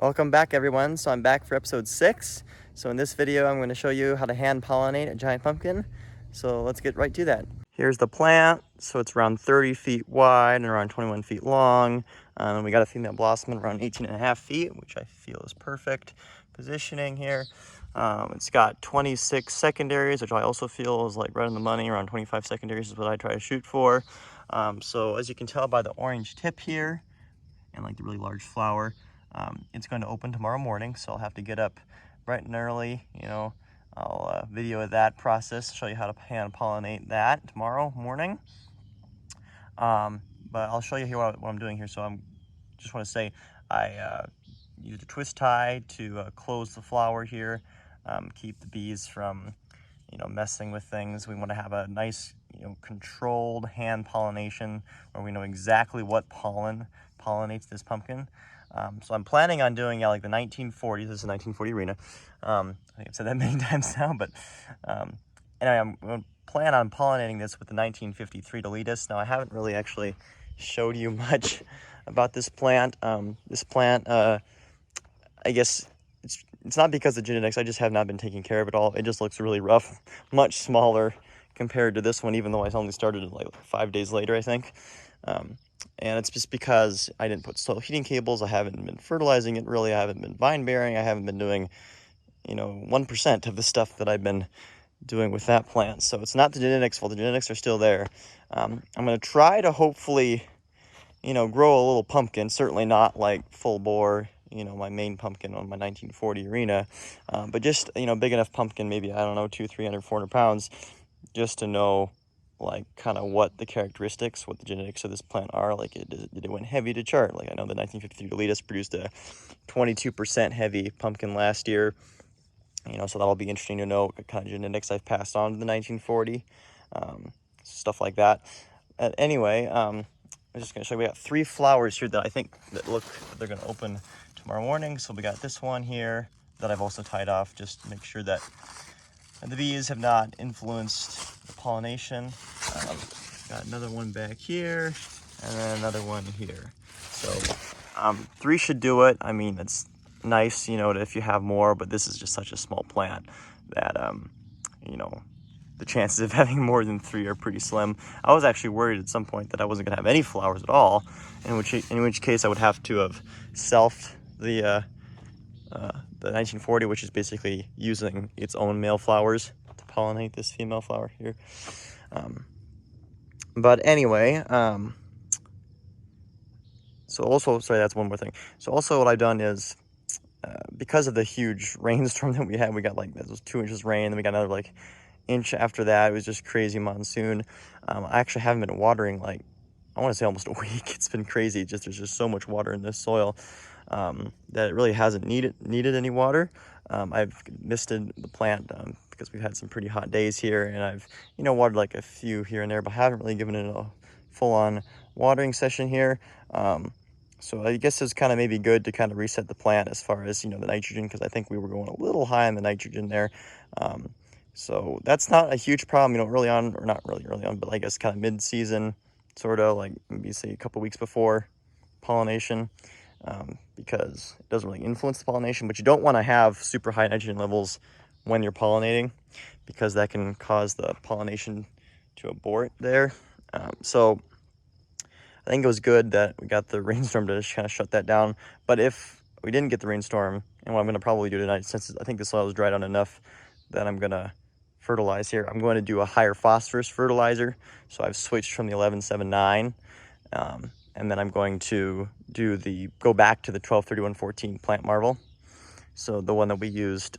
Welcome back, everyone. So I'm back for episode 6. So in this video, I'm going to show you how to hand pollinate a giant pumpkin. So let's get right to that. Here's the plant. So it's around 30 feet wide and around 21 feet long. We got a female blossom at around 18.5 feet, which I feel is perfect positioning here. It's got 26 secondaries, which I also feel is like right on the money. Around 25 secondaries is what I try to shoot for. So as you can tell by the orange tip here and like the really large flower, it's going to open tomorrow morning, so I'll have to get up bright and early. I'll video that process, show you how to hand pollinate that tomorrow morning. But I'll show you here what I'm doing here. So I'm just want to say I used a twist tie to close the flower here, keep the bees from messing with things. We want to have a nice controlled hand pollination where we know exactly what pollen pollinates this pumpkin. So I'm planning on doing like the 1940. This is a 1940 Urena. I think I've said that many times now, but anyway, I'm going to plan on pollinating this with the 1953 Deletus. Now I haven't really actually showed you much about this plant. I guess it's not because of genetics. I just have not been taking care of it all. It just looks really rough, much smaller compared to this one, even though I only started it like 5 days later, I think. And it's just because I didn't put soil heating cables. I haven't been fertilizing it really. I haven't been vine bearing. I haven't been doing 1% of the stuff that I've been doing with that plant. So it's not the genetics fault. The genetics are still there. I'm going to try to hopefully grow a little pumpkin. Certainly not like full bore, my main pumpkin on my 1940 Urena, but just big enough pumpkin, maybe, I don't know, 200, 300, 400 pounds, just to know like kind of what the characteristics, what the genetics of this plant are. Like did it went heavy to chart? Like I know the 1953 Deletus produced a 22% heavy pumpkin last year, so that'll be interesting to know what kind of genetics I've passed on to the 1940, stuff like that. Anyway, I'm just going to show you, we got 3 flowers here that I think they're going to open tomorrow morning. So we got this one here that I've also tied off just to make sure that the bees have not influenced the pollination. Got another one back here and then another one here. So 3 should do it. I mean, it's nice, if you have more, but this is just such a small plant that, the chances of having more than 3 are pretty slim. I was actually worried at some point that I wasn't going to have any flowers at all, in which case I would have to have selfed the 1940, which is basically using its own male flowers to pollinate this female flower here. But anyway, so also, sorry, that's one more thing. So also what I've done is, because of the huge rainstorm that we had, we got like those 2 inches rain, then we got another like inch after that. It was just crazy monsoon. I actually haven't been watering like, I want to say almost a week. It's been crazy. There's just so much water in this soil that it really hasn't needed any water. I've misted the plant because we've had some pretty hot days here, and I've watered like a few here and there, but haven't really given it a full-on watering session here. So I guess it's kind of maybe good to kind of reset the plant as far as the nitrogen, because I think we were going a little high on the nitrogen there. So that's not a huge problem, early on, or not really early on, but I guess kind of mid-season, sort of like maybe say a couple weeks before pollination, because it doesn't really influence the pollination. But you don't want to have super high nitrogen levels when you're pollinating, because that can cause the pollination to abort there. So I think it was good that we got the rainstorm to just kind of shut that down. But if we didn't get the rainstorm, and what I'm going to probably do tonight, since I think the soil is dried out enough that I'm going to fertilize here, I'm going to do a higher phosphorus fertilizer. So I've switched from the 1179, and then I'm going to go back to the 123114 plant marvel. So the one that we used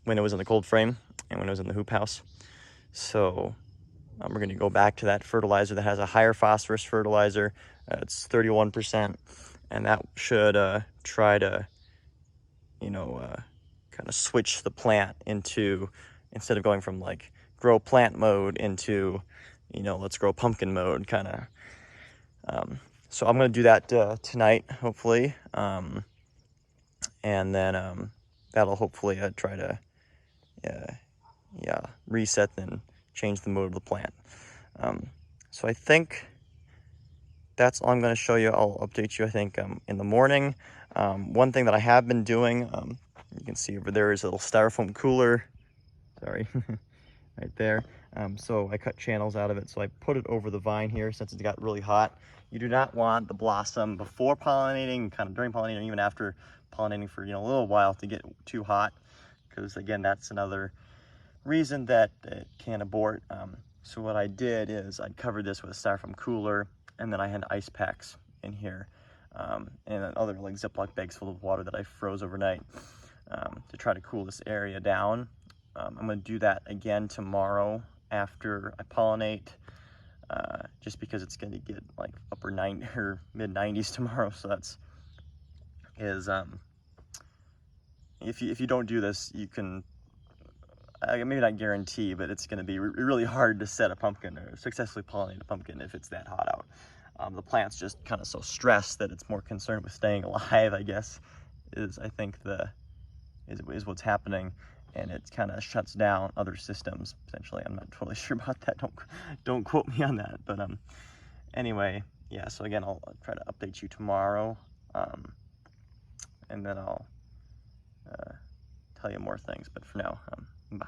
when it was in the cold frame and when it was in the hoop house. So we're going to go back to that fertilizer that has a higher phosphorus fertilizer. It's 31%, and that should try to kind of switch the plant into, instead of going from like grow plant mode into let's grow pumpkin mode kind of. So I'm going to do that tonight, hopefully, and then that'll hopefully try to reset and change the mode of the plant. So I think that's all I'm going to show you. I'll update you, I think, in the morning. One thing that I have been doing, you can see over there is a little styrofoam cooler. Sorry, right there. So I cut channels out of it. So I put it over the vine here since it got really hot. You do not want the blossom before pollinating, kind of during pollinating, even after pollinating for, a little while to get too hot. Because again, that's another reason that it can abort. So what I did is I covered this with a styrofoam cooler, and then I had ice packs in here, and then other like Ziploc bags full of water that I froze overnight to try to cool this area down. I'm going to do that again tomorrow after I pollinate, just because it's going to get like upper 90 or mid 90s tomorrow. So if you don't do this, you can, maybe not guarantee, but it's going to be really hard to set a pumpkin or successfully pollinate a pumpkin if it's that hot out. The plant's just kind of so stressed that it's more concerned with staying alive, I guess, is what's happening, and it kind of shuts down other systems potentially. I'm not totally sure about that. Don't quote me on that, but anyway, yeah. So again, I'll try to update you tomorrow, and then I'll tell you more things. But for now, bye.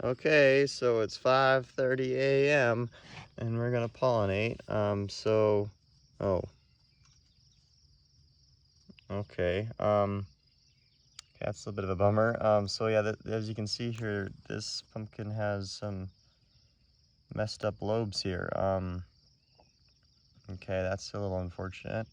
Okay, so it's 5:30 a.m. and we're gonna pollinate. Oh, okay. That's a little bit of a bummer. So yeah, as you can see here, this pumpkin has some messed up lobes here. Okay, that's a little unfortunate.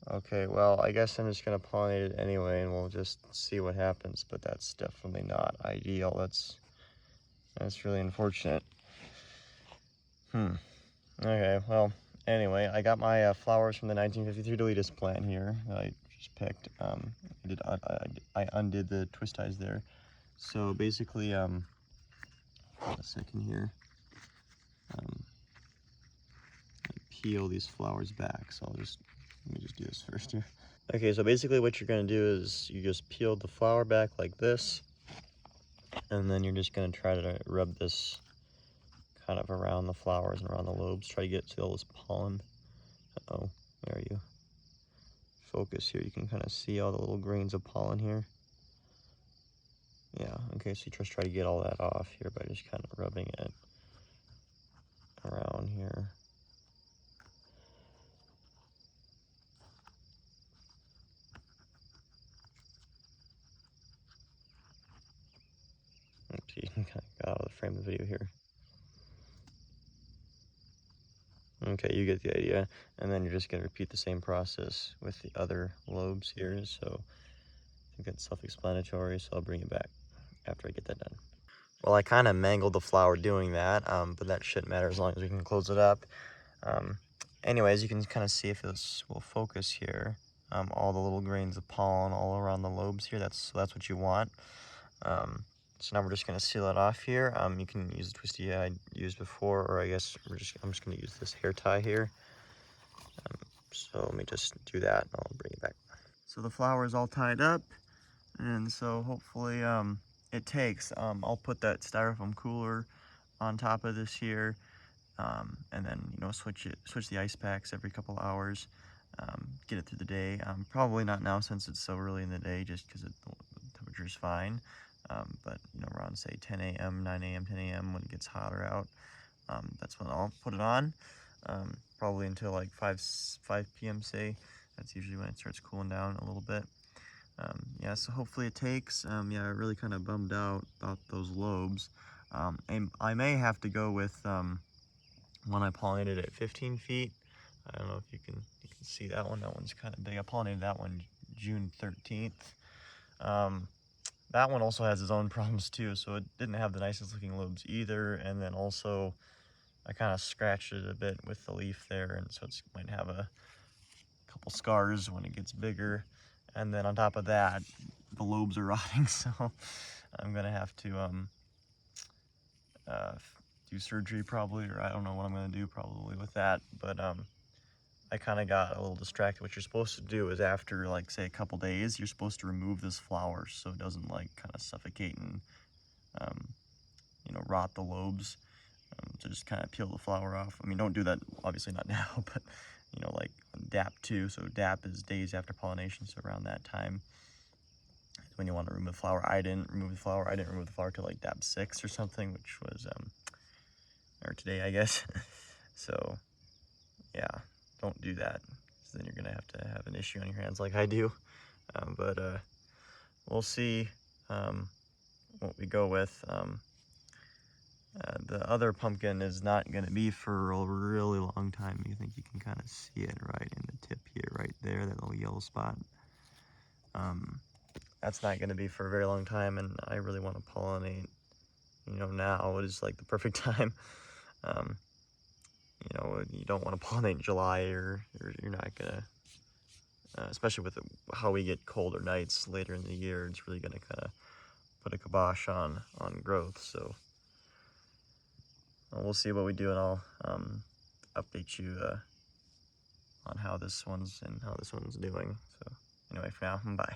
Okay, well, I guess I'm just gonna pollinate it anyway, and we'll just see what happens. But that's definitely not ideal. That's really unfortunate. Okay, well, anyway, I got my flowers from the 1953 Deletus plant here that I just picked. I undid the twist ties there. So basically, a second here. Peel these flowers back. So let me just do this first here. Okay, so basically what you're gonna do is you just peel the flower back like this, and then you're just gonna try to rub this kind of around the flowers and around the lobes. Try to get to all this pollen. Uh-oh, where are you? Focus here. You can kind of see all the little grains of pollen here. Yeah, okay, so you just try to get all that off here by just kind of rubbing it around here. Oopsie, kind of got out of the frame of the video here. Okay, you get the idea. And then you're just going to repeat the same process with the other lobes here. So I think that's self-explanatory, so I'll bring it back after I get that done. Well, I kind of mangled the flower doing that, but that shouldn't matter as long as we can close it up. Anyways, you can kind of see if this will focus here. All the little grains of pollen all around the lobes here. That's what you want. So now we're just going to seal it off here. You can use the twisty I used before, or I guess I'm just going to use this hair tie here. So let me just do that and I'll bring it back. So the flower is all tied up, and so hopefully it takes. I'll put that styrofoam cooler on top of this here, and then switch the ice packs every couple hours. Get it through the day. Probably not now since it's so early in the day, just because the temperature is fine. But around say 10 a.m., 9 a.m., 10 a.m. when it gets hotter out, that's when I'll put it on. Probably until like 5 p.m. say. That's usually when it starts cooling down a little bit. Yeah, so hopefully it takes. Yeah, I really kind of bummed out about those lobes. And I may have to go with one I pollinated at 15 feet. I don't know if you can see that one. That one's kind of big. I pollinated that one June 13th. That one also has its own problems too, so it didn't have the nicest looking lobes either. And then also I kind of scratched it a bit with the leaf there, and so it might have a couple scars when it gets bigger. And then on top of that, the lobes are rotting, so I'm gonna have to do surgery probably, or I don't know what I'm gonna do probably with that. But I kind of got a little distracted. What you're supposed to do is after like say a couple days, you're supposed to remove this flower so it doesn't like kind of suffocate and rot the lobes. So just kind of peel the flower off. I mean, don't do that, obviously not now, but you know, like DAP 2. So DAP is days after pollination. So around that time is when you want to remove the flower. I didn't remove the flower. I didn't remove the flower till like DAP 6 or something, which was, or today, I guess. So yeah, don't do that. So then you're going to have an issue on your hands like I do. But we'll see what we go with. The other pumpkin is not going to be for a really long time. You think you can kind of see it right in the tip here, right there, that little yellow spot. That's not going to be for a very long time, and I really want to pollinate, you know, now is like the perfect time. You know, you don't want to pollinate in July, or you're not going to, especially with how we get colder nights later in the year, it's really going to kind of put a kibosh on growth. So we'll see what we do, and I'll update you on how this one's doing. So anyway, for now, bye.